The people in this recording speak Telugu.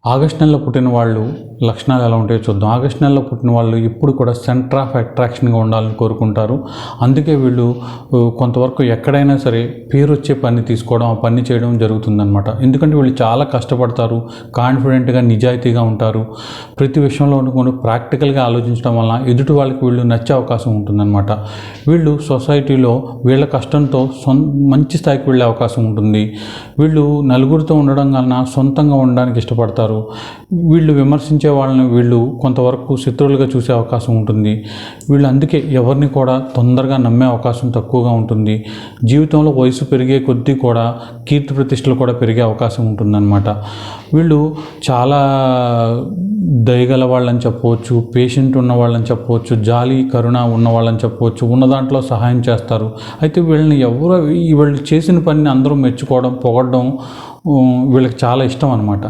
ఆగస్ట్ నెలలో పుట్టిన వాళ్ళు లక్షణాలు ఎలా ఉంటాయో చూద్దాం. ఆగస్ట్ నెలలో పుట్టిన వాళ్ళు ఎప్పుడు కూడా సెంటర్ ఆఫ్ అట్రాక్షన్గా ఉండాలని కోరుకుంటారు. అందుకే వీళ్ళు కొంతవరకు ఎక్కడైనా సరే పేరు వచ్చే పని తీసుకోవడం, ఆ పని చేయడం జరుగుతుందన్నమాట. ఎందుకంటే వీళ్ళు చాలా కష్టపడతారు, కాన్ఫిడెంట్గా, నిజాయితీగా ఉంటారు. ప్రతి విషయంలో కూడా ప్రాక్టికల్గా ఆలోచించడం వల్ల ఎదుటి వాళ్ళకి వీళ్ళు నచ్చే అవకాశం ఉంటుందన్నమాట. వీళ్ళు సొసైటీలో వీళ్ళ కష్టంతో మంచి స్థాయికి వెళ్ళే అవకాశం ఉంటుంది. వీళ్ళు నలుగురితో ఉండడం కన్నా సొంతంగా ఉండడానికి ఇష్టపడతారు. వీళ్ళు విమర్శించే వాళ్ళని వీళ్ళు కొంతవరకు శత్రువులుగా చూసే అవకాశం ఉంటుంది. వీళ్ళు అందుకే ఎవరిని కూడా తొందరగా నమ్మే అవకాశం తక్కువగా ఉంటుంది. జీవితంలో వయసు పెరిగే కొద్దీ కూడా కీర్తి ప్రతిష్టలు కూడా పెరిగే అవకాశం ఉంటుందన్నమాట. వీళ్ళు చాలా దయగల వాళ్ళని చెప్పవచ్చు, పేషెంట్ ఉన్న వాళ్ళని చెప్పవచ్చు, జాలి కరుణ ఉన్న వాళ్ళని చెప్పవచ్చు, ఉన్న దాంట్లో సహాయం చేస్తారు. అయితే వీళ్ళని వీళ్ళు చేసిన పనిని అందరూ మెచ్చుకోవడం, పొగడడం వీళ్ళకి చాలా ఇష్టం అన్నమాట.